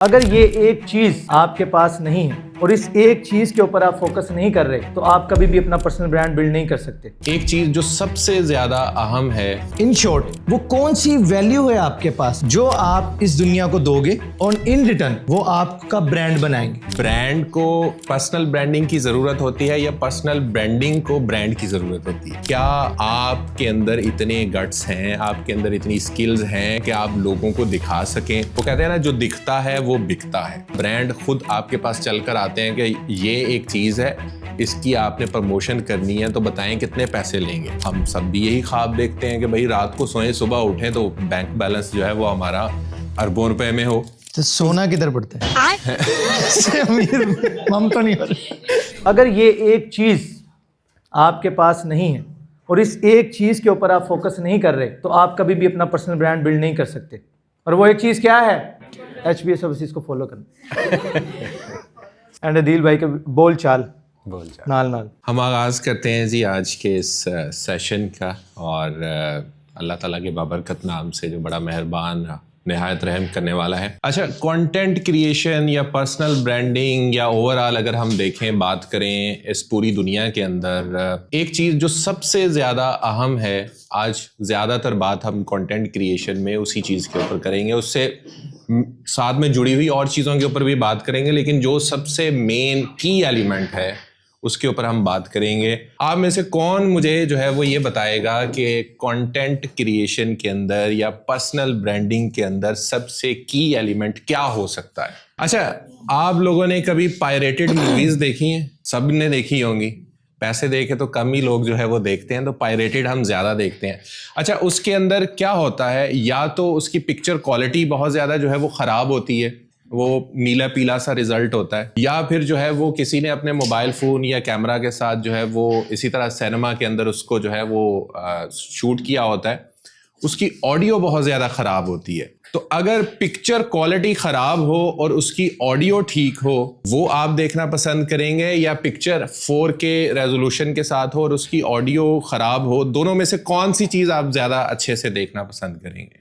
अगर ये एक चीज आपके पास नहीं है और इस एक चीज के ऊपर आप फोकस नहीं कर रहे तो आप कभी भी अपना पर्सनल ब्रांड बिल्ड नहीं कर सकते। एक चीज जो सबसे ज्यादा अहम है, इन शॉर्ट वो कौन सी वैल्यू है आपके पास जो आप इस दुनिया को दोगे और इन रिटर्न वो आपका ब्रांड बनाएंगे। ब्रांड को पर्सनल ब्रांडिंग की जरूरत होती है या पर्सनल ब्रांडिंग को ब्रांड की जरूरत होती है? क्या आपके अंदर इतने गट्स हैं, आपके अंदर इतनी स्किल्स हैं कि आप लोगों को दिखा सकें? वो कहते हैं ना, जो दिखता है वो बिकता है। ब्रांड खुद आपके पास चलकर आते हैं कि ये एक चीज है, इसकी आपने प्रमोशन करनी है तो बताएं कितने पैसे लेंगे। हम सब भी यही ख्वाब देखते हैं कि भाई रात को सोएं सुबह उठें तो बैंक बैलेंस जो है वो हमारा अरबों रुपए में हो। तो सोना किधर पड़ता है? हम तो नहीं हो रहे। अगर ये एक चीज आपके पास नहीं है और इस एक चीज के ऊपर आप फोकस नहीं कर रहे तो आप कभी भी अपना पर्सनल ब्रांड बिल्ड नहीं कर सकते। और वो एक चीज क्या है? HBS सर्विसेज को फॉलो करना एंड अदील भाई के बोल चाल नाल नाल। हम आगाज करते हैं जी आज के इस सेशन का, और अल्लाह ताला के बाबरकत नाम से जो बड़ा मेहरबान निहायत रहम करने वाला है। अच्छा, कंटेंट क्रिएशन या पर्सनल ब्रांडिंग या ओवरऑल अगर हम देखें, बात करें इस पूरी दुनिया के अंदर, एक चीज़ जो सबसे ज़्यादा अहम है, आज ज़्यादातर बात हम कंटेंट क्रिएशन में उसी चीज़ के ऊपर करेंगे, उससे साथ में जुड़ी हुई और चीज़ों के ऊपर भी बात करेंगे, लेकिन जो सबसे मेन की एलिमेंट है उसके ऊपर हम बात करेंगे। आप में से कौन मुझे जो है वो ये बताएगा कि कंटेंट क्रिएशन के अंदर या पर्सनल ब्रांडिंग के अंदर सबसे की एलिमेंट क्या हो सकता है? अच्छा, आप लोगों ने कभी पायरेटेड मूवीज देखी हैं? सब ने देखी होंगी। पैसे देके तो कम ही लोग जो है वो देखते हैं, तो पायरेटेड हम ज़्यादा देखते हैं। अच्छा, उसके अंदर क्या होता है? या तो उसकी पिक्चर क्वालिटी बहुत ज़्यादा जो है वो ख़राब होती है, वो नीला पीला सा रिजल्ट होता है, या फिर जो है वो किसी ने अपने मोबाइल फ़ोन या कैमरा के साथ जो है वो इसी तरह सिनेमा के अंदर उसको जो है वो शूट किया होता है, उसकी ऑडियो बहुत ज़्यादा ख़राब होती है। तो अगर पिक्चर क्वालिटी ख़राब हो और उसकी ऑडियो ठीक हो, वो आप देखना पसंद करेंगे, या पिक्चर 4K रेजोल्यूशन के साथ हो और उसकी ऑडियो ख़राब हो? दोनों में से कौन सी चीज़ आप ज़्यादा अच्छे से देखना पसंद करेंगे?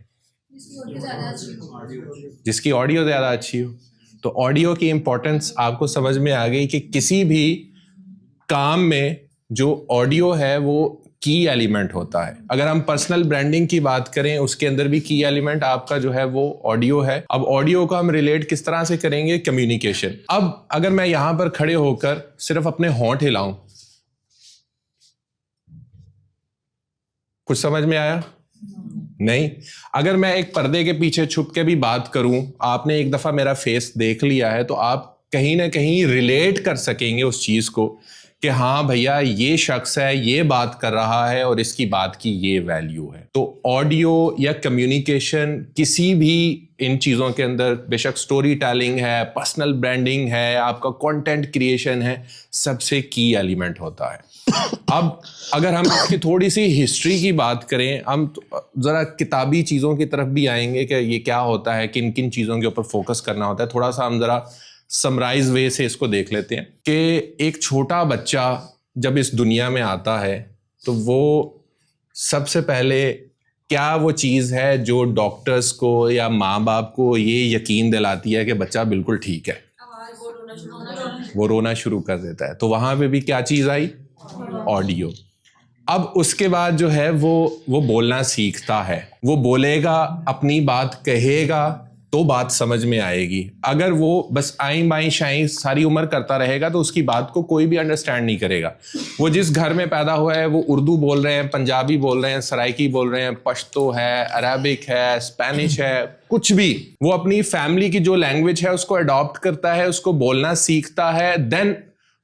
जिसकी ऑडियो ज़्यादा अच्छी हो। तो ऑडियो की इंपॉर्टेंस आपको समझ में आ गई कि किसी भी काम में जो ऑडियो है वो की एलिमेंट होता है। अगर हम पर्सनल ब्रांडिंग की बात करें, उसके अंदर भी की एलिमेंट आपका जो है वो ऑडियो है। अब ऑडियो को हम रिलेट किस तरह से करेंगे? कम्युनिकेशन। अब अगर मैं यहां पर खड़े होकर सिर्फ अपने होंठ हिलाऊं, कुछ समझ में आया? नहीं। अगर मैं एक पर्दे के पीछे छुप के भी बात करूं, आपने एक दफा मेरा फेस देख लिया है, तो आप कहीं ना कहीं रिलेट कर सकेंगे उस चीज को कि हाँ भैया, ये शख्स है, ये बात कर रहा है और इसकी बात की ये वैल्यू है। तो ऑडियो या कम्युनिकेशन किसी भी इन चीज़ों के अंदर, बेशक स्टोरी टेलिंग है, पर्सनल ब्रांडिंग है, आपका कंटेंट क्रिएशन है, सबसे की एलिमेंट होता है। अब अगर हम इसकी थोड़ी सी हिस्ट्री की बात करें, हम ज़रा किताबी चीज़ों की तरफ भी आएंगे कि ये क्या होता है, किन किन चीज़ों के ऊपर फोकस करना होता है। थोड़ा सा हम ज़रा समराइज वे से इसको देख लेते हैं कि एक छोटा बच्चा जब इस दुनिया में आता है तो वो सबसे पहले क्या वो चीज़ है जो डॉक्टर्स को या माँ बाप को ये यकीन दिलाती है कि बच्चा बिल्कुल ठीक है? वो रोना शुरू कर देता है। तो वहाँ पे भी क्या चीज़ आई? ऑडियो। अब उसके बाद जो है वो बोलना सीखता है, वो बोलेगा, अपनी बात कहेगा तो बात समझ में आएगी। अगर वो बस आई बाई शाई सारी उम्र करता रहेगा तो उसकी बात को कोई भी अंडरस्टैंड नहीं करेगा। वो जिस घर में पैदा हुआ है वो उर्दू बोल रहे हैं, पंजाबी बोल रहे हैं, सराइकी बोल रहे हैं, पश्तो है, अरबिक है, स्पेनिश है, कुछ भी, वो अपनी फैमिली की जो लैंग्वेज है उसको अडॉप्ट करता है, उसको बोलना सीखता है। देन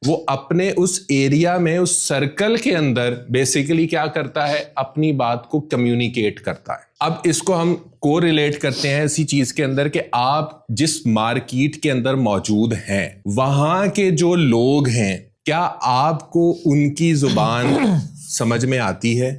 वो अपने उस एरिया में, उस सर्कल के अंदर बेसिकली क्या करता है? अपनी बात को कम्युनिकेट करता है। अब इसको हम को रिलेट करते हैं इसी चीज के अंदर कि आप जिस मार्केट के अंदर मौजूद हैं, वहां के जो लोग हैं, क्या आपको उनकी जुबान समझ में आती है?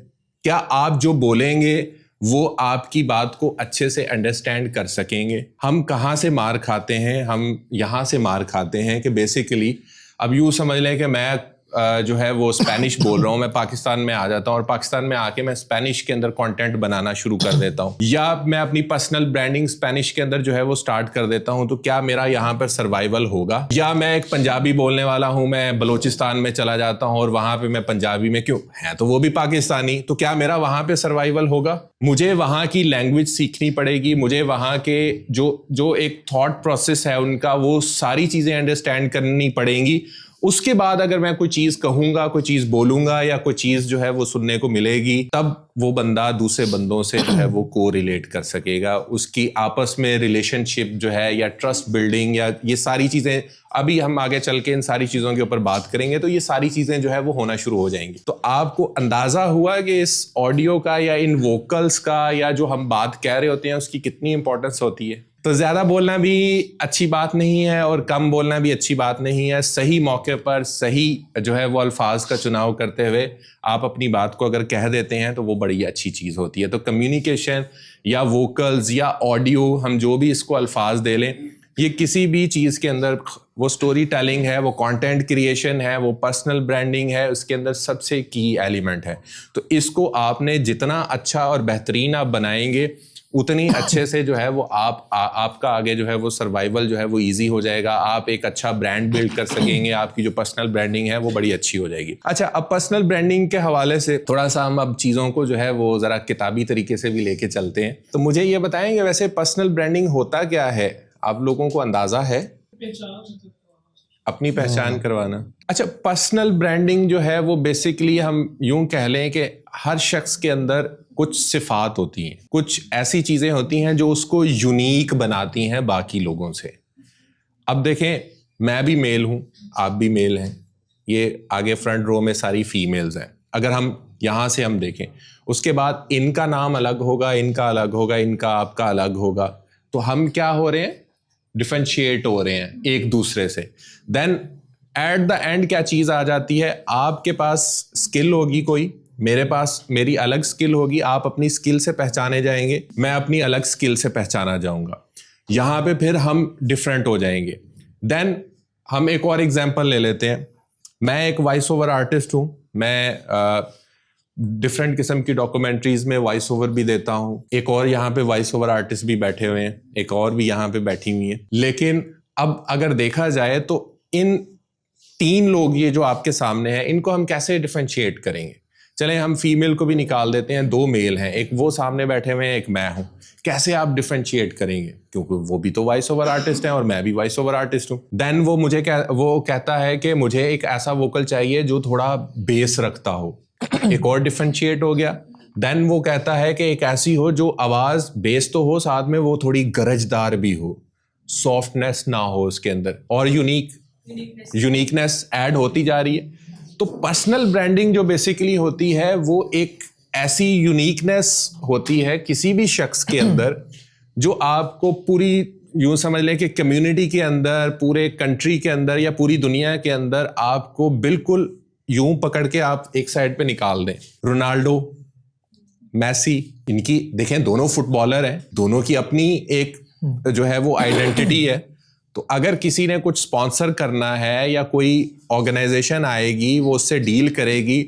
क्या आप जो बोलेंगे वो आपकी बात को अच्छे से अंडरस्टैंड कर सकेंगे? हम कहाँ से मार खाते हैं? हम यहाँ से मार खाते हैं कि बेसिकली अब यूँ समझ लें कि मैं जो है वो स्पेनिश बोल रहा हूँ, मैं पाकिस्तान में आ जाता हूँ और पाकिस्तान में आके मैं स्पेनिश के अंदर कंटेंट बनाना शुरू कर देता हूँ, या मैं अपनी पर्सनल ब्रांडिंग स्पेनिश के अंदर जो है वो स्टार्ट कर देता हूँ, तो क्या मेरा यहाँ पर सर्वाइवल होगा? या मैं एक पंजाबी बोलने वाला हूँ, मैं बलोचिस्तान में चला जाता हूँ और वहां पे मैं पंजाबी में, क्यों है तो वो भी पाकिस्तानी, तो क्या मेरा वहां पे सर्वाइवल होगा? मुझे वहां की लैंग्वेज सीखनी पड़ेगी, मुझे वहां के जो एक थॉट प्रोसेस है उनका, वो सारी चीजें अंडरस्टैंड करनी पड़ेंगी। उसके बाद अगर मैं कोई चीज कहूंगा, कोई चीज बोलूंगा या कोई चीज जो है वो सुनने को मिलेगी, तब वो बंदा दूसरे बंदों से जो है वो को रिलेट कर सकेगा। उसकी आपस में रिलेशनशिप जो है या ट्रस्ट बिल्डिंग या ये सारी चीजें, अभी हम आगे चल के इन सारी चीजों के ऊपर बात करेंगे, तो ये सारी चीजें जो है वो होना शुरू हो जाएंगी। तो आपको अंदाजा हुआ कि इस ऑडियो का या इन वोकल्स का या जो हम बात कह रहे होते हैं उसकी कितनी इंपॉर्टेंस होती है। तो ज्यादा बोलना भी अच्छी बात नहीं है और कम बोलना भी अच्छी बात नहीं है। सही मौके पर सही जो है वो अल्फाज का चुनाव करते हुए आप अपनी बात को अगर कह देते हैं तो वो बड़ी अच्छी चीज होती है। तो कम्युनिकेशन या वोकल्स या ऑडियो, हम जो भी इसको अल्फाज दे लें, ये किसी भी चीज के अंदर, वो स्टोरी टेलिंग है, वो कंटेंट क्रिएशन है, वो पर्सनल ब्रांडिंग है, उसके अंदर सबसे की एलिमेंट है। तो इसको आपने जितना अच्छा और बेहतरीन आप बनाएंगे, उतनी अच्छे से जो है वो आपका आगे जो है वो सर्वाइवल जो है वो इजी हो जाएगा। आप एक अच्छा ब्रांड बिल्ड कर सकेंगे, आपकी जो पर्सनल ब्रांडिंग है वो बड़ी अच्छी हो जाएगी। अच्छा, अब पर्सनल ब्रांडिंग के हवाले से थोड़ा सा हम अब चीज़ों को जो है वो ज़रा किताबी तरीके से भी लेके चलते हैं। तो मुझे ये बताएंगे वैसे पर्सनल ब्रांडिंग होता क्या है? आप लोगों को अंदाज़ा है? अपनी पहचान करवाना। अच्छा, पर्सनल ब्रांडिंग जो है वो बेसिकली हम यूं कह लें कि हर शख्स के अंदर कुछ सिफात होती हैं, कुछ ऐसी चीज़ें होती हैं जो उसको यूनिक बनाती हैं बाकी लोगों से। अब देखें, मैं भी मेल हूं, आप भी मेल हैं, ये आगे फ्रंट रो में सारी फीमेल्स हैं। अगर हम यहाँ से हम देखें, उसके बाद इनका नाम अलग होगा, इनका अलग होगा, इनका आपका अलग होगा, तो हम क्या हो रहे हैं? डिफरेंशिएट हो रहे हैं एक दूसरे से। देन एट द एंड क्या चीज़ आ जाती है? आपके पास स्किल होगी कोई, मेरे पास मेरी अलग स्किल होगी, आप अपनी स्किल से पहचाने जाएंगे, मैं अपनी अलग स्किल से पहचाना जाऊंगा। यहाँ पे फिर हम डिफरेंट हो जाएंगे। देन हम एक और एग्जांपल ले लेते हैं। मैं एक वॉइस ओवर आर्टिस्ट हूँ, मैं डिफरेंट किस्म की डॉक्यूमेंट्रीज में वॉइस ओवर भी देता हूँ। एक और यहाँ पे वॉइस ओवर आर्टिस्ट भी बैठे हुए हैं, एक और भी यहाँ पे बैठी हुई है। लेकिन अब अगर देखा जाए तो इन तीन लोग ये जो आपके सामने हैं, इनको हम कैसे डिफरेंशिएट करेंगे? चलें हम फीमेल को भी निकाल देते हैं, दो मेल हैं, एक वो सामने बैठे हुए हैं, एक मैं हूं। कैसे आप डिफरेंशिएट करेंगे? क्योंकि वो भी तो वॉइस ओवर आर्टिस्ट हैं और मैं भी वॉइस ओवर आर्टिस्ट हूं। देन वो मुझे वो कहता है कि मुझे एक ऐसा वोकल चाहिए जो थोड़ा बेस रखता हो, एक और डिफरेंशिएट हो गया। देन वो कहता है कि एक ऐसी हो जो आवाज बेस तो हो, साथ में वो थोड़ी गरजदार भी हो, सॉफ्टनेस ना हो उसके अंदर, और यूनिकनेस ऐड होती जा रही है। तो पर्सनल ब्रांडिंग जो बेसिकली होती है वो एक ऐसी यूनिकनेस होती है किसी भी शख्स के अंदर, जो आपको पूरी यूं समझ लें कि कम्युनिटी के अंदर, पूरे कंट्री के अंदर या पूरी दुनिया के अंदर आपको बिल्कुल यूं पकड़ के आप एक साइड पे निकाल दें। रोनाल्डो, मैसी, इनकी देखें, दोनों फुटबॉलर हैं, दोनों की अपनी एक जो है वो आइडेंटिटी है। तो अगर किसी ने कुछ स्पॉन्सर करना है या कोई ऑर्गेनाइजेशन आएगी वो उससे डील करेगी,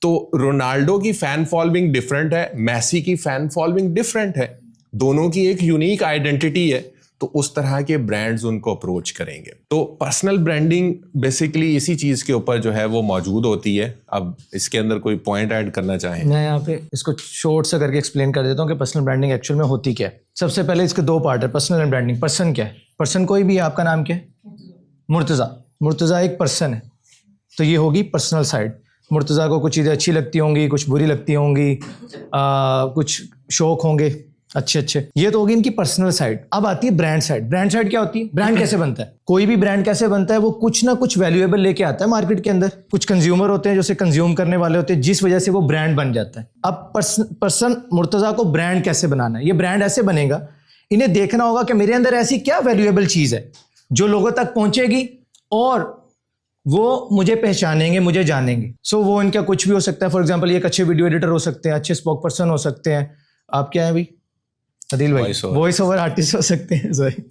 तो रोनाल्डो की फैन फॉलोइंग डिफरेंट है, मैसी की फैन फॉलोइंग डिफरेंट है, दोनों की एक यूनिक आइडेंटिटी है। तो उस तरह के ब्रांड्स उनको अप्रोच करेंगे। तो पर्सनल ब्रांडिंग बेसिकली इसी चीज के ऊपर जो है वो मौजूद होती है। अब इसके अंदर कोई पॉइंट ऐड करना चाहें? मैं यहाँ पे इसको शॉर्ट सा करके एक्सप्लेन कर देता हूँ कि पर्सनल ब्रांडिंग एक्चुअल में होती क्या है। सबसे पहले इसके दो पार्ट है, पर्सनल एंड ब्रांडिंग। पर्सन क्या है? पर्सन कोई भी है, आपका नाम क्या है? मुर्तज़ा। मुर्तज़ा एक पर्सन है, तो ये होगी पर्सनल साइड। मुर्तज़ा को कुछ चीज़ें अच्छी लगती होंगी, कुछ बुरी लगती होंगी, कुछ शौक होंगे अच्छे, ये तो होगी इनकी पर्सनल साइड। अब आती है ब्रांड साइड। ब्रांड साइड क्या होती है? ब्रांड कैसे बनता है? कोई भी ब्रांड कैसे बनता है? वो कुछ ना कुछ वैल्यूएबल लेके आता है मार्केट के अंदर। कुछ कंज्यूमर होते हैं जो उसे कंज्यूम करने वाले होते हैं, जिस वजह से वो ब्रांड बन जाता है। अब पर्सन मुर्तज़ा को ब्रांड कैसे बनाना है? ये ब्रांड ऐसे बनेगा, इन्हें देखना होगा कि मेरे अंदर ऐसी क्या वैल्यूएबल चीज़ है जो लोगों तक पहुंचेगी और वो मुझे पहचानेंगे, मुझे जानेंगे। सो वो इनका कुछ भी हो सकता है। फॉर एग्जांपल, ये एक अच्छे वीडियो एडिटर हो सकते हैं, अच्छे स्पोक पर्सन हो सकते हैं। आप क्या है भाई? अदिल भाई वॉइस ओवर आर्टिस्ट हो सकते हैं, सॉरी।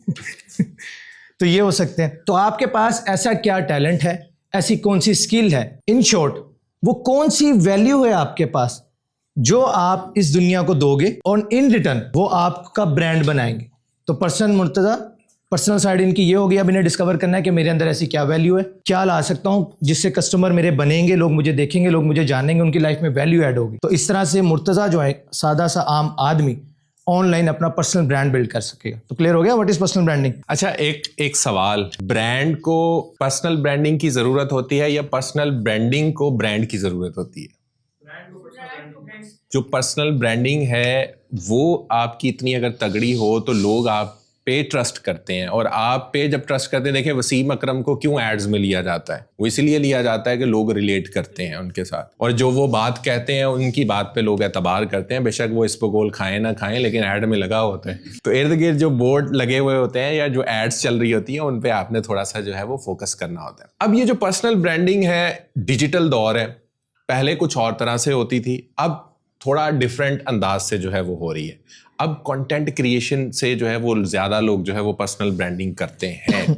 तो ये हो सकते हैं। तो आपके पास ऐसा क्या टैलेंट है, ऐसी कौन सी स्किल है, इन शॉर्ट वो कौन सी वैल्यू है आपके पास जो आप इस दुनिया को दोगे और इन रिटर्न वो आपका ब्रांड बनाएंगे। तो पर्सन मुर्तजा पर्सनल साइड इनकी ये होगी, अब इन्हें डिस्कवर करना है कि मेरे अंदर ऐसी क्या वैल्यू है, क्या ला सकता हूं जिससे कस्टमर मेरे बनेंगे, लोग मुझे देखेंगे, लोग मुझे जानेंगे, उनकी लाइफ में वैल्यू ऐड होगी। तो इस तरह से मुर्तजा जो है सादा सा आम आदमी ऑनलाइन अपना पर्सनल ब्रांड बिल्ड कर सकेगा। तो क्लियर हो गया व्हाट इज पर्सनल ब्रांडिंग। अच्छा, एक सवाल, ब्रांड को पर्सनल ब्रांडिंग की जरूरत होती है या पर्सनल ब्रांडिंग को ब्रांड की जरूरत होती है? जो पर्सनल ब्रांडिंग है वो आपकी इतनी अगर तगड़ी हो तो लोग आप पे ट्रस्ट करते हैं, और आप पे जब ट्रस्ट करते हैं, देखिए वसीम अकरम को क्यों एड्स में लिया जाता है, वो इसलिए लिया जाता है कि लोग रिलेट करते हैं उनके साथ, और जो वो बात कहते हैं उनकी बात पे लोग एतबार करते हैं, बेशक वो इसबगोल खाएं ना खाएं लेकिन ऐड में लगा होता है। तो इर्द गिर्द जो बोर्ड लगे हुए होते हैं या जो एड्स चल रही होती हैं उन पे आपने थोड़ा सा जो है वो फोकस करना होता है। अब ये जो पर्सनल ब्रांडिंग है, डिजिटल दौर है, पहले कुछ और तरह से होती थी, अब थोड़ा डिफरेंट अंदाज से जो है वो हो रही है। अब कंटेंट क्रिएशन से जो है वो ज़्यादा लोग जो है वो पर्सनल ब्रांडिंग करते हैं।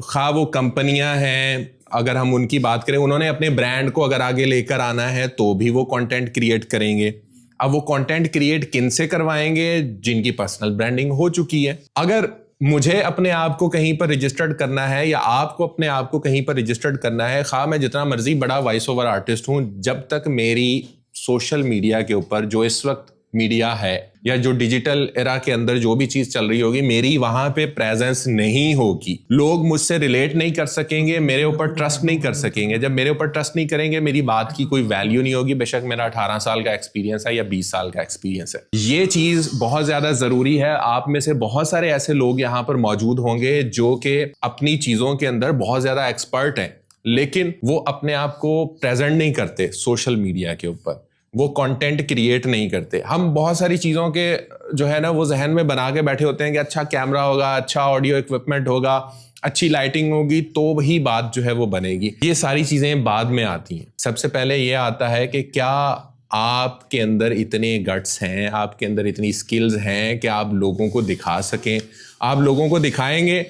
खा वो कंपनियां हैं, अगर हम उनकी बात करें, उन्होंने अपने ब्रांड को अगर आगे लेकर आना है तो भी वो कंटेंट क्रिएट करेंगे। अब वो कंटेंट क्रिएट किन से करवाएंगे? जिनकी पर्सनल ब्रांडिंग हो चुकी है। अगर मुझे अपने आप को कहीं पर रजिस्टर्ड करना है या आपको अपने आप को कहीं पर रजिस्टर्ड करना है, खा मैं जितना मर्जी बड़ा वॉइस ओवर आर्टिस्ट हूं, जब तक मेरी सोशल मीडिया के ऊपर जो इस वक्त मीडिया है या जो डिजिटल एरा के अंदर जो भी चीज चल रही होगी, मेरी वहां पे प्रेजेंस नहीं होगी, लोग मुझसे रिलेट नहीं कर सकेंगे, मेरे ऊपर ट्रस्ट नहीं कर सकेंगे। जब मेरे ऊपर ट्रस्ट नहीं करेंगे, मेरी बात की कोई वैल्यू नहीं होगी, बेशक मेरा 18 साल का एक्सपीरियंस है या 20 साल का एक्सपीरियंस है। ये चीज बहुत ज्यादा जरूरी है। आप में से बहुत सारे ऐसे लोग यहाँ पर मौजूद होंगे जो कि अपनी चीजों के अंदर बहुत ज्यादा एक्सपर्ट हैं, लेकिन वो अपने आप को प्रेजेंट नहीं करते सोशल मीडिया के ऊपर, वो कंटेंट क्रिएट नहीं करते। हम बहुत सारी चीज़ों के जो है ना वो जहन में बना के बैठे होते हैं कि अच्छा कैमरा होगा, अच्छा ऑडियो इक्विपमेंट होगा, अच्छी लाइटिंग होगी तो ही बात जो है वो बनेगी। ये सारी चीज़ें बाद में आती हैं। सबसे पहले ये आता है कि क्या आपके अंदर इतने गट्स हैं, आपके अंदर इतनी स्किल्स हैं कि आप लोगों को दिखा सकें। आप लोगों को दिखाएंगे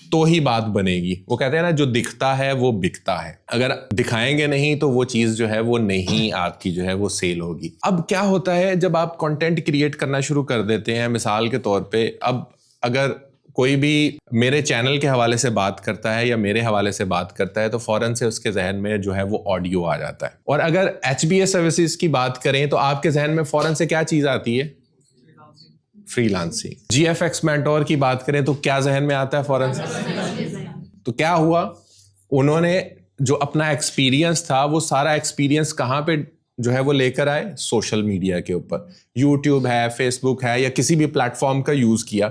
तो ही बात बनेगी। वो कहते हैं ना, जो दिखता है वो बिकता है। अगर दिखाएंगे नहीं तो वो चीज़ जो है वो नहीं आपकी जो है वो सेल होगी। अब क्या होता है, जब आप कंटेंट क्रिएट करना शुरू कर देते हैं, मिसाल के तौर पे अब अगर कोई भी मेरे चैनल के हवाले से बात करता है या मेरे हवाले से बात करता है तो फ़ौरन से उसके जहन में जो है वो ऑडियो आ जाता है। और अगर HBA सर्विसेज की बात करें तो आपके जहन में फ़ौरन से क्या चीज़ आती है? फ्रीलांसिंग। GFX मेंटोर की बात करें तो क्या जहन में आता है फौरन से? तो क्या हुआ, उन्होंने जो अपना एक्सपीरियंस था वो सारा एक्सपीरियंस कहाँ पे जो है वो लेकर आए? सोशल मीडिया के ऊपर। यूट्यूब है, फेसबुक है या किसी भी प्लेटफॉर्म का यूज किया,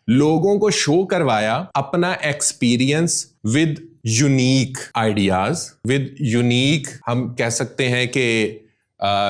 लोगों को शो करवाया अपना experience with unique ideas, with unique हम कह सकते हैं कि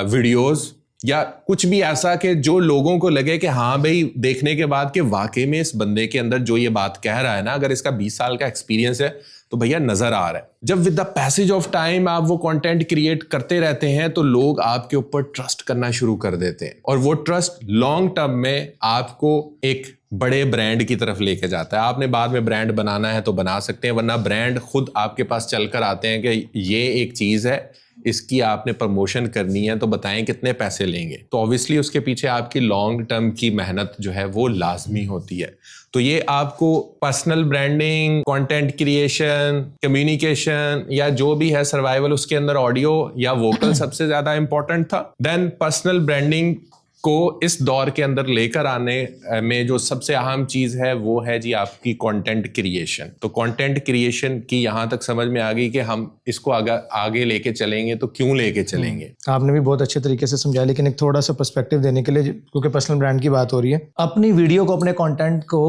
वीडियोज या कुछ भी ऐसा कि जो लोगों को लगे कि हाँ भाई, देखने के बाद कि वाकई में इस बंदे के अंदर जो ये बात कह रहा है ना, अगर इसका 20 साल का एक्सपीरियंस है तो भैया नजर आ रहा है। जब with the passage of time आप वो कंटेंट क्रिएट करते रहते हैं तो लोग आपके ऊपर ट्रस्ट करना शुरू कर देते हैं, और वो ट्रस्ट लॉन्ग टर्म में आपको एक बड़े ब्रांड की तरफ लेके जाता है। आपने बाद में ब्रांड बनाना है तो बना सकते हैं, वरना ब्रांड खुद आपके पास चलकर आते हैं कि ये एक चीज है, इसकी आपने प्रमोशन करनी है तो बताएं कितने पैसे लेंगे। तो ऑब्वियसली उसके पीछे आपकी लॉन्ग टर्म की मेहनत जो है वो लाजमी होती है। तो ये आपको personal branding, content creation, communication या जो भी है सर्वाइवल, उसके अंदर ऑडियो या वोकल सबसे ज्यादा इंपॉर्टेंट था। देन पर्सनल ब्रांडिंग को इस दौर के अंदर लेकर आने में जो सबसे अहम चीज है वो है जी आपकी कंटेंट क्रिएशन। तो कंटेंट क्रिएशन की यहाँ तक समझ में आ गई कि हम इसको आगे लेके चलेंगे तो क्यों लेके चलेंगे। आपने भी बहुत अच्छे तरीके से समझा, लेकिन एक थोड़ा सा पर्सपेक्टिव देने के लिए, क्योंकि पर्सनल ब्रांड की बात हो रही है, अपनी वीडियो को, अपने कंटेंट को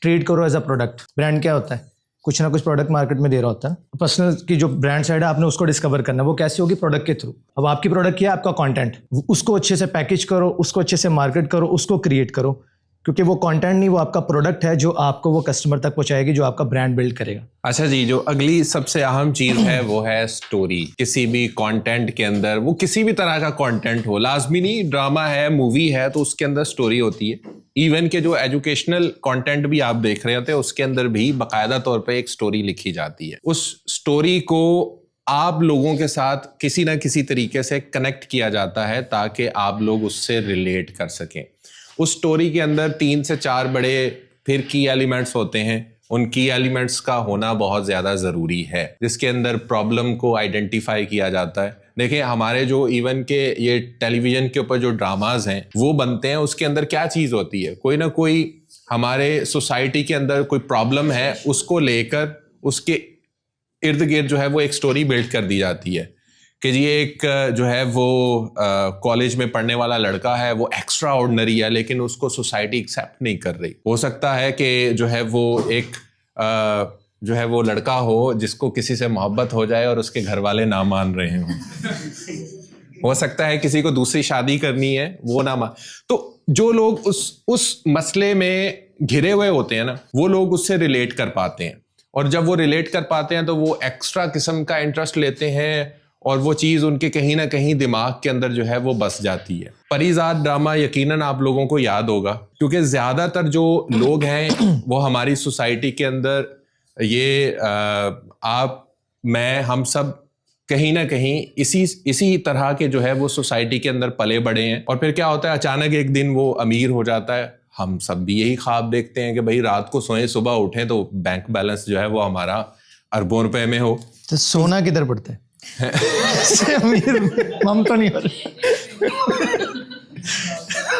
ट्रीट करो एज अ प्रोडक्ट। ब्रांड क्या होता है? कुछ ना कुछ प्रोडक्ट मार्केट में दे रहा होता है। पर्सनल की जो ब्रांड साइड है, आपने उसको डिस्कवर करना है। वो कैसे होगी? प्रोडक्ट के थ्रू। अब आपकी प्रोडक्ट क्या है? आपका कंटेंट। उसको अच्छे से पैकेज करो, उसको अच्छे से मार्केट करो, उसको क्रिएट करो, क्योंकि वो कंटेंट नहीं, वो आपका प्रोडक्ट है जो आपको वो कस्टमर तक पहुंचाएगी, जो आपका ब्रांड बिल्ड करेगा। अच्छा जी, जो अगली सबसे अहम चीज है वो है स्टोरी। किसी भी कंटेंट के अंदर, वो किसी भी तरह का कंटेंट हो, लाजमी नहीं ड्रामा है, मूवी है, तो उसके अंदर स्टोरी होती है। इवन के जो एजुकेशनल कंटेंट भी आप देख रहे होते हैं उसके अंदर भी बाकायदा तौर पे एक स्टोरी लिखी जाती है। उस स्टोरी को आप लोगों के साथ किसी ना किसी तरीके से कनेक्ट किया जाता है ताकि आप लोग उससे रिलेट कर सकें। उस स्टोरी के अंदर 3 से 4 बड़े फिर की एलिमेंट्स होते हैं। उन की एलिमेंट्स का होना बहुत ज़्यादा ज़रूरी है, जिसके अंदर प्रॉब्लम को आइडेंटिफाई किया जाता है। देखिए हमारे जो इवन के ये टेलीविज़न के ऊपर जो ड्रामाज हैं वो बनते हैं, उसके अंदर क्या चीज़ होती है, कोई ना कोई हमारे सोसाइटी के अंदर कोई प्रॉब्लम है, उसको लेकर उसके इर्द गिर्द जो है वो एक स्टोरी बिल्ड कर दी जाती है कि जी एक जो है वो कॉलेज में पढ़ने वाला लड़का है, वो एक्स्ट्रा ऑर्डिनरी है लेकिन उसको सोसाइटी एक्सेप्ट नहीं कर रही। हो सकता है कि जो है वो एक जो है वो लड़का हो जिसको किसी से मोहब्बत हो जाए और उसके घर वाले ना मान रहे हों। हो सकता है किसी को दूसरी शादी करनी है, वो ना मान। तो जो लोग उस मसले में घिरे हुए होते हैं ना, वो लोग उससे रिलेट कर पाते हैं, और जब वो रिलेट कर पाते हैं तो वो एक्स्ट्रा किस्म का इंटरेस्ट लेते हैं और वो चीज़ उनके कहीं ना कहीं दिमाग के अंदर जो है वो बस जाती है। परिजात ड्रामा यकीनन आप लोगों को याद होगा, क्योंकि ज़्यादातर जो लोग हैं वो हमारी सोसाइटी के अंदर ये हम सब कहीं ना कहीं इसी तरह के जो है वो सोसाइटी के अंदर पले बड़े हैं। और फिर क्या होता है, अचानक एक दिन वो अमीर हो जाता है। हम सब भी यही ख्वाब देखते हैं कि भाई रात को सोएं सुबह उठें तो बैंक बैलेंस जो है वो हमारा अरबों रुपए में हो। तो सोना किधर पड़ता है? हम तो नहीं हो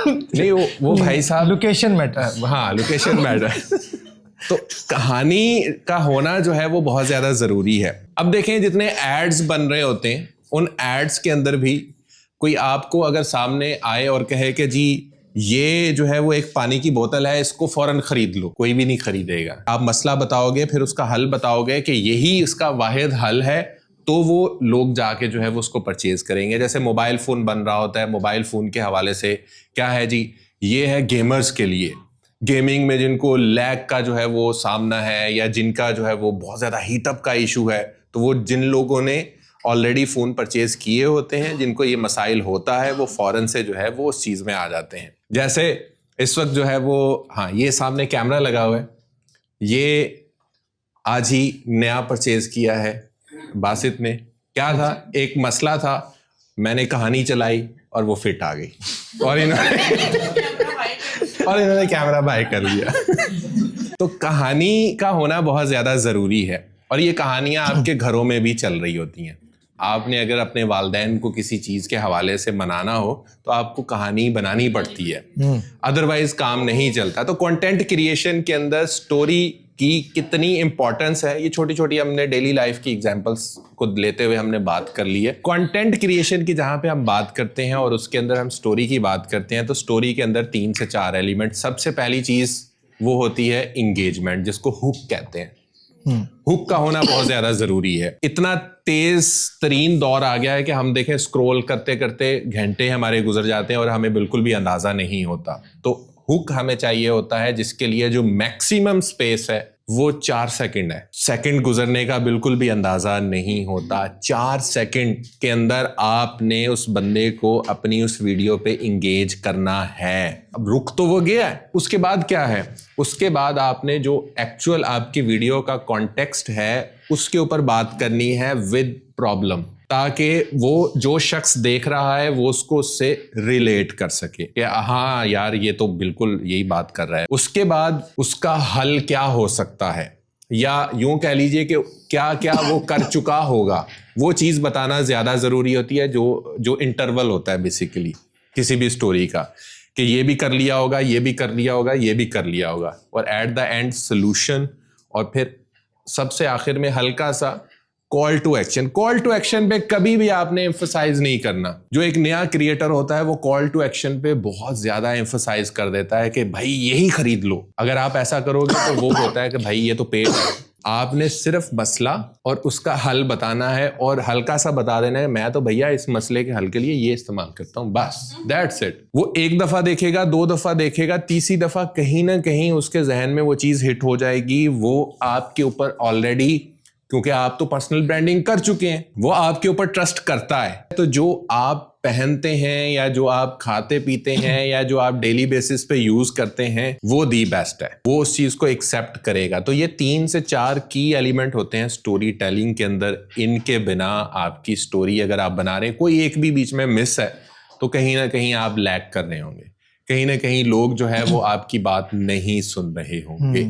नहीं, वो भाई साहब लोकेशन मैटर। हाँ, लोकेशन मैटर। तो कहानी का होना जो है वो बहुत ज्यादा जरूरी है। अब देखें जितने एड्स बन रहे होते हैं उन एड्स के अंदर भी कोई आपको अगर सामने आए और कहे कि जी ये जो है वो एक पानी की बोतल है, इसको फौरन खरीद लो, कोई भी नहीं खरीदेगा। आप मसला बताओगे, फिर उसका हल बताओगे कि यही इसका वाहिद हल है, तो वो लोग जाके जो है वो उसको परचेज करेंगे। जैसे मोबाइल फ़ोन बन रहा होता है, मोबाइल फ़ोन के हवाले से क्या है जी, ये है गेमर्स के लिए, गेमिंग में जिनको लैग का जो है वो सामना है या जिनका जो है वो बहुत ज़्यादा हीटअप का इशू है, तो वो जिन लोगों ने ऑलरेडी फ़ोन परचेज किए होते हैं, जिनको ये मसाइल होता है, वो फ़ौरन से जो है वो उस चीज़ में आ जाते हैं। जैसे इस वक्त जो है वो, हाँ, ये सामने कैमरा लगा हुआ है, ये आज ही नया परचेज किया है बासित ने। क्या था, एक मसला था, मैंने कहानी चलाई और वो फिट आ गई और इन्होंने कैमरा बाय कर लिया। तो कहानी का होना बहुत ज़्यादा ज़रूरी है, और ये कहानियाँ आपके घरों में भी चल रही होती हैं। आपने अगर अपने वालिदैन को किसी चीज़ के हवाले से मनाना हो तो आपको कहानी बनानी पड़ती है, अदरवाइज काम नहीं चलता। तो कंटेंट क्रिएशन के अंदर स्टोरी की कितनी इंपॉर्टेंस है, ये छोटी छोटी हमने डेली लाइफ की एग्जांपल्स को लेते हुए हमने बात कर ली है। कंटेंट क्रिएशन की जहाँ पे हम बात करते हैं और उसके अंदर हम स्टोरी की बात करते हैं, तो स्टोरी के अंदर 3 से 4 एलिमेंट। सबसे पहली चीज़ वो होती है इंगेजमेंट, जिसको हुक कहते हैं। हुक का होना बहुत ज्यादा जरूरी है। इतना तेज तरीन दौर आ गया है कि हम देखें स्क्रॉल करते करते घंटे हमारे गुजर जाते हैं और हमें बिल्कुल भी अंदाजा नहीं होता। तो हुक हमें चाहिए होता है जिसके लिए जो मैक्सिमम स्पेस है वो 4 सेकंड है। सेकंड गुजरने का बिल्कुल भी अंदाजा नहीं होता। 4 सेकंड के अंदर आपने उस बंदे को अपनी उस वीडियो पे इंगेज करना है। अब रुक तो वो गया है, उसके बाद क्या है, उसके बाद आपने जो एक्चुअल आपकी वीडियो का कॉन्टेक्स्ट है उसके ऊपर बात करनी है विद प्रॉब्लम, ताकि वो जो शख्स देख रहा है वो उसको उससे रिलेट कर सके कि हाँ यार ये तो बिल्कुल यही बात कर रहा है। उसके बाद उसका हल क्या हो सकता है, या यूं कह लीजिए कि क्या क्या वो कर चुका होगा, वो चीज़ बताना ज़्यादा ज़रूरी होती है। जो इंटरवल होता है बेसिकली किसी भी स्टोरी का, कि ये भी कर लिया होगा, ये भी कर लिया होगा, ये भी कर लिया होगा, और एट द एंड सोल्यूशन, और फिर सबसे आखिर में हल्का सा call to action. Call to action पे कभी भी आपने एम्फसाइज नहीं करना। जो एक नया क्रिएटर होता है वो कॉल टू एक्शन पे बहुत ज्यादा एम्फसाइज कर देता है कि भाई यही खरीद लो। अगर आप ऐसा करोगे तो वो होता है कि भाई ये तो पेड है। आपने सिर्फ मसला और उसका हल बताना है, और हल्का सा बता देना है, मैं तो भैया इस मसले के हल के लिए ये इस्तेमाल करता हूँ, बस दैट्स इट। वो 1 दफा देखेगा, 2 दफा देखेगा, तीसरी दफा कहीं ना कहीं उसके जहन में वो चीज हिट हो जाएगी। वो आपके ऊपर ऑलरेडी, क्योंकि आप तो पर्सनल ब्रांडिंग कर चुके हैं, वो आपके ऊपर ट्रस्ट करता है। तो जो आप पहनते हैं या जो आप खाते पीते हैं या जो आप डेली बेसिस पे यूज करते हैं वो दी बेस्ट है, वो उस चीज को एक्सेप्ट करेगा। तो ये 3 से 4 की एलिमेंट होते हैं स्टोरी टेलिंग के अंदर। इनके बिना आपकी स्टोरी अगर आप बना रहे हैं, कोई एक भी बीच में मिस है तो कहीं ना कहीं आप लैग कर रहे होंगे, कहीं ना कहीं लोग जो है वो आपकी बात नहीं सुन रहे होंगे।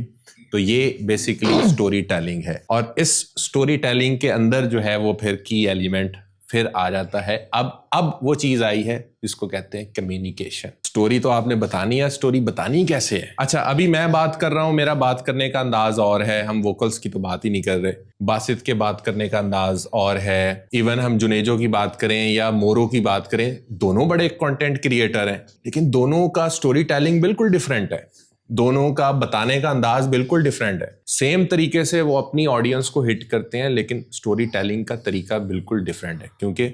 तो ये बेसिकली स्टोरी टेलिंग है। और इस स्टोरी टेलिंग के अंदर जो है वो फिर की एलिमेंट फिर आ जाता है। अब वो चीज आई है जिसको कहते हैं कम्युनिकेशन। स्टोरी तो आपने बतानी है, स्टोरी बतानी कैसे है? अच्छा, अभी मैं बात कर रहा हूं, मेरा बात करने का अंदाज और है, हम वोकल्स की तो बात ही नहीं कर रहे, बासित के बात करने का अंदाज और है, इवन हम जुनेजो की बात करें या मोरो की बात करें, दोनों बड़े कंटेंट क्रिएटर हैं, लेकिन दोनों का स्टोरी टेलिंग बिल्कुल डिफरेंट है, दोनों का बताने का अंदाज बिल्कुल डिफरेंट है। सेम तरीके से वो अपनी ऑडियंस को हिट करते हैं, लेकिन स्टोरी टेलिंग का तरीका बिल्कुल डिफरेंट है, क्योंकि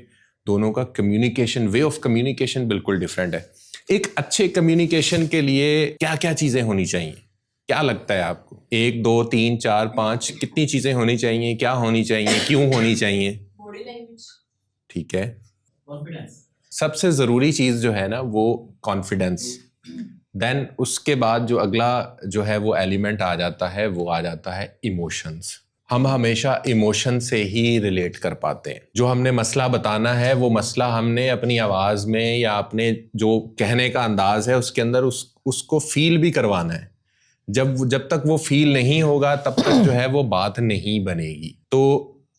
दोनों का कम्युनिकेशन, वे ऑफ कम्युनिकेशन बिल्कुल डिफरेंट है। एक अच्छे कम्युनिकेशन के लिए क्या क्या चीजें होनी चाहिए, क्या लगता है आपको? 1 2 3 4 5 कितनी चीजें होनी चाहिए, क्या होनी चाहिए, क्यों होनी चाहिए? बॉडी लैंग्वेज, ठीक है। कॉन्फिडेंस, सबसे जरूरी चीज जो है ना वो कॉन्फिडेंस। देन उसके बाद जो अगला जो है वो एलिमेंट आ जाता है, वो आ जाता है इमोशंस। हम हमेशा इमोशन से ही रिलेट कर पाते हैं। जो हमने मसला बताना है वो मसला हमने अपनी आवाज में या अपने जो कहने का अंदाज है उसके अंदर उसको फील भी करवाना है। जब तक वो फील नहीं होगा तब तक जो है वो बात नहीं बनेगी। तो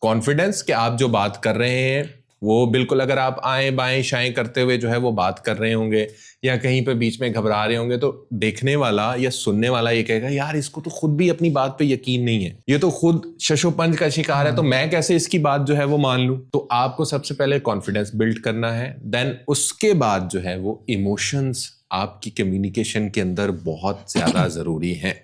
कॉन्फिडेंस कि आप जो बात कर रहे हैं वो बिल्कुल, अगर आप आएं बाएं शाएं करते हुए जो है वो बात कर रहे होंगे या कहीं पे बीच में घबरा रहे होंगे, तो देखने वाला या सुनने वाला ये कहेगा यार इसको तो खुद भी अपनी बात पे यकीन नहीं है, ये तो खुद शशोपंज का शिकार है, तो मैं कैसे इसकी बात जो है वो मान लूं। तो आपको सबसे पहले कॉन्फिडेंस बिल्ड करना है। देन उसके बाद जो है वो इमोशंस आपकी कम्युनिकेशन के अंदर बहुत ज्यादा जरूरी है।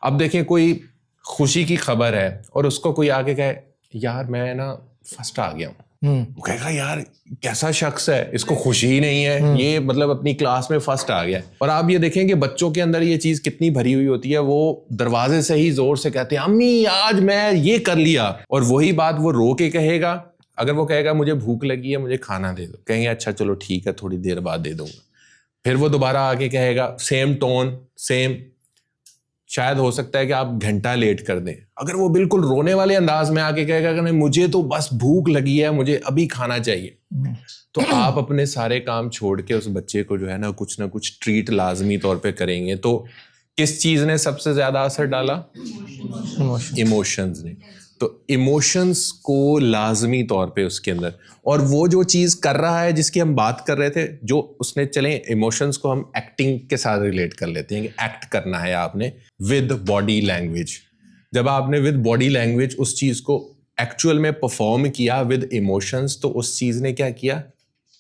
अब देखें, कोई खुशी की खबर है और उसको कोई आके कहे यार मैं ना फर्स्ट आ गया हूँ, वो कहेगा यार कैसा शख्स है, इसको खुशी ही नहीं है, ये मतलब अपनी क्लास में फर्स्ट आ गया है। और आप ये देखें कि बच्चों के अंदर ये चीज कितनी भरी हुई होती है, वो दरवाजे से ही जोर से कहते हैं अम्मी आज मैं ये कर लिया, और वही बात वो रो के कहेगा। अगर वो कहेगा मुझे भूख लगी है, मुझे खाना दे दो, कहेंगे अच्छा चलो ठीक है थोड़ी देर बाद दे दूंगा। फिर वो दोबारा आके कहेगा, सेम टोन सेम, शायद हो सकता है कि आप घंटा लेट कर दें। अगर वो बिल्कुल रोने वाले अंदाज में आके कहेगा कि नहीं मुझे तो बस भूख लगी है, मुझे अभी खाना चाहिए, तो आप अपने सारे काम छोड़ के उस बच्चे को जो है ना कुछ ट्रीट लाजमी तौर पे करेंगे। तो किस चीज ने सबसे ज्यादा असर डाला? इमोशंस ने। तो इमोशंस को लाजमी तौर पे उसके अंदर, और वो जो चीज कर रहा है जिसकी हम बात कर रहे थे, जो उसने, चले इमोशंस को हम एक्टिंग के साथ रिलेट कर लेते हैं कि एक्ट करना है आपने विद बॉडी लैंग्वेज। जब आपने विद बॉडी लैंग्वेज उस चीज को एक्चुअल में परफॉर्म किया विद इमोशंस, तो उस चीज ने क्या किया?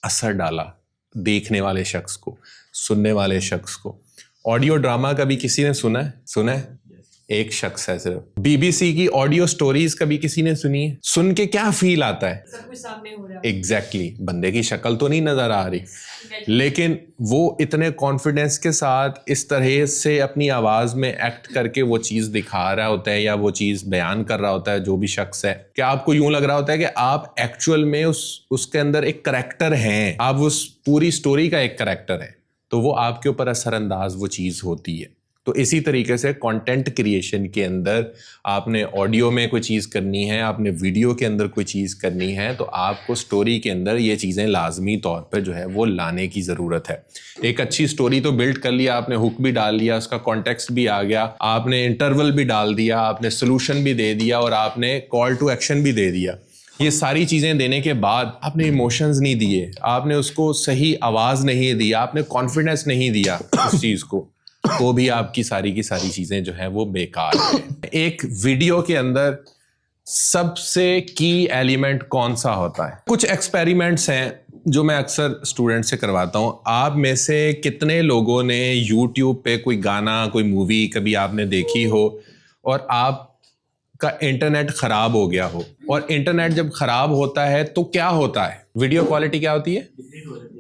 असर डाला देखने वाले शख्स को, सुनने वाले शख्स को। ऑडियो ड्रामा कभी किसी ने सुना है? एक शख्स है सिर्फ। बीबीसी की ऑडियो स्टोरीज कभी किसी ने सुनी है? सुन के क्या फील आता है? सब कुछ सामने हो रहा है। एग्जैक्टली, बंदे की शक्ल तो नहीं नजर आ रही, लेकिन वो इतने कॉन्फिडेंस के साथ इस तरह से अपनी आवाज में एक्ट करके वो चीज दिखा रहा होता है या वो चीज बयान कर रहा होता है जो भी शख्स है, कि आपको यूं लग रहा होता है कि आप एक्चुअल में उसके अंदर एक करैक्टर हैं, आप उस पूरी स्टोरी का एक करैक्टर है। तो वो आपके ऊपर असरअंदाज वो चीज होती है। तो इसी तरीके से कंटेंट क्रिएशन के अंदर आपने ऑडियो में कोई चीज़ करनी है, आपने वीडियो के अंदर कोई चीज़ करनी है, तो आपको स्टोरी के अंदर ये चीज़ें लाजमी तौर पर जो है वो लाने की ज़रूरत है। एक अच्छी स्टोरी तो बिल्ड कर लिया आपने, हुक भी डाल लिया, उसका कॉन्टेक्स्ट भी आ गया, आपने इंटरवल भी डाल दिया, आपने सोल्यूशन भी दे दिया और आपने कॉल टू एक्शन भी दे दिया। ये सारी चीज़ें देने के बाद आपने इमोशंस नहीं दिए, आपने उसको सही आवाज़ नहीं दी, आपने कॉन्फिडेंस नहीं दिया उस चीज़ को, तो भी आपकी सारी की सारी चीजें जो है वो बेकार है। एक वीडियो के अंदर सबसे की एलिमेंट कौन सा होता है? कुछ एक्सपेरिमेंट्स हैं जो मैं अक्सर स्टूडेंट से करवाता हूं। आप में से कितने लोगों ने यूट्यूब पे कोई गाना, कोई मूवी कभी आपने देखी हो और आपका इंटरनेट खराब हो गया हो, और इंटरनेट जब खराब होता है तो क्या होता है? वीडियो क्वालिटी क्या होती है?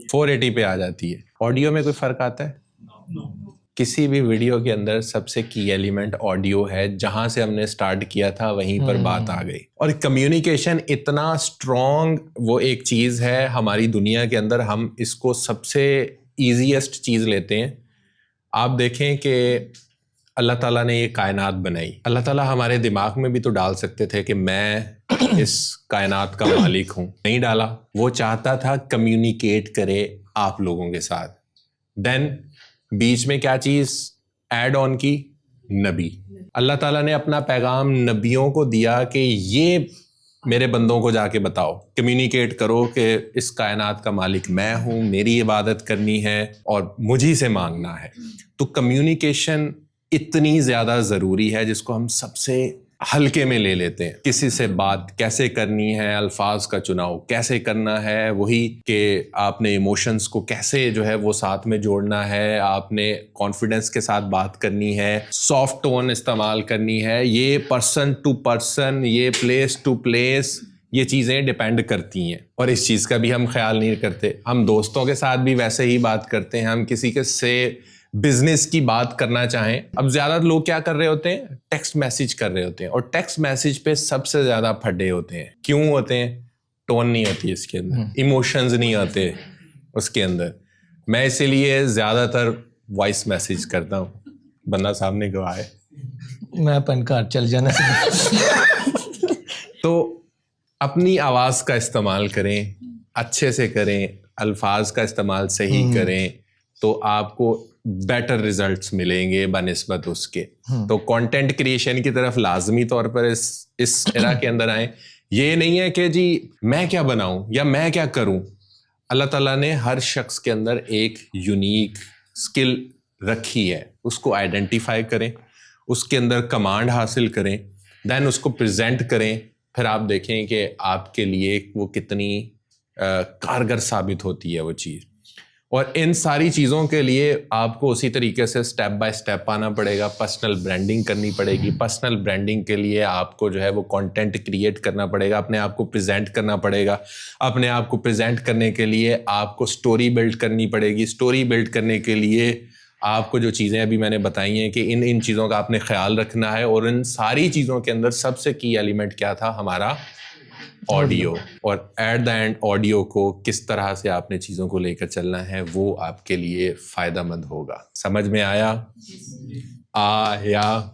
480 पे आ जाती है। ऑडियो में कोई फर्क आता है? किसी भी वीडियो के अंदर सबसे की एलिमेंट ऑडियो है। जहां से हमने स्टार्ट किया था वहीं पर बात आ गई। और कम्युनिकेशन इतना स्ट्रॉन्ग वो एक चीज़ है हमारी दुनिया के अंदर, हम इसको सबसे ईजीएस्ट चीज़ लेते हैं। आप देखें कि अल्लाह ताला ने ये कायनात बनाई, अल्लाह ताला हमारे दिमाग में भी तो डाल सकते थे कि मैं इस कायनात का मालिक हूँ, नहीं डाला। वो चाहता था कम्युनिकेट करे आप लोगों के साथ। देन बीच में क्या चीज़ ऐड ऑन की? नबी। अल्लाह ताला ने अपना पैगाम नबियों को दिया कि ये मेरे बंदों को जाके बताओ, कम्युनिकेट करो कि इस कायनात का मालिक मैं हूँ, मेरी इबादत करनी है और मुझी से मांगना है। तो कम्युनिकेशन इतनी ज़्यादा ज़रूरी है जिसको हम सबसे हल्के में ले लेते हैं। किसी से बात कैसे करनी है, अल्फाज का चुनाव कैसे करना है, वही कि आपने इमोशंस को कैसे जो है वो साथ में जोड़ना है, आपने कॉन्फिडेंस के साथ बात करनी है, सॉफ्ट टोन इस्तेमाल करनी है, ये पर्सन टू पर्सन, ये प्लेस टू प्लेस, ये चीज़ें डिपेंड करती हैं। और इस चीज़ का भी हम ख्याल नहीं करते। हम दोस्तों के साथ भी वैसे ही बात करते हैं। हम किसी के से बिजनेस की बात करना चाहें, अब ज़्यादा लोग क्या कर रहे होते हैं? टेक्स्ट मैसेज कर रहे होते हैं। और टेक्स्ट मैसेज पे सबसे ज़्यादा फड्डे होते हैं। क्यों होते हैं? टोन नहीं होती इसके अंदर, इमोशंस नहीं आते उसके अंदर। मैं इसीलिए ज़्यादातर वॉइस मैसेज करता हूँ। बंदा सामने को आए, मैं अपन कार चल जाना तो अपनी आवाज़ का इस्तेमाल करें, अच्छे से करें, अल्फाज का इस्तेमाल सही करें, तो आपको बेटर रिजल्ट्स मिलेंगे बनिस्बत उसके। तो कंटेंट क्रिएशन की तरफ लाजमी तौर पर इस एरा के अंदर आए। ये नहीं है कि जी मैं क्या बनाऊं या मैं क्या करूं। अल्लाह ताला ने हर शख्स के अंदर एक यूनिक स्किल रखी है, उसको आइडेंटिफाई करें, उसके अंदर कमांड हासिल करें, देन उसको प्रेजेंट करें। फिर आप देखें कि आपके लिए वो कितनी कारगर साबित होती है वो चीज़। और इन सारी चीज़ों के लिए आपको उसी तरीके से स्टेप बाय स्टेप आना पड़ेगा। पर्सनल ब्रांडिंग करनी पड़ेगी। पर्सनल ब्रांडिंग के लिए आपको जो है वो कंटेंट क्रिएट करना पड़ेगा, अपने आप को प्रेजेंट करना पड़ेगा। अपने आप को प्रेजेंट करने के लिए आपको स्टोरी बिल्ड करनी पड़ेगी। स्टोरी बिल्ड करने के लिए आपको जो चीज़ें अभी मैंने बताई हैं कि इन चीज़ों का आपने ख्याल रखना है। और इन सारी चीज़ों के अंदर सबसे की एलिमेंट क्या था? हमारा ऑडियो। और एट द एंड ऑडियो को किस तरह से आपने चीज़ों को लेकर चलना है वो आपके लिए फ़ायदेमंद होगा। समझ में आया? आया।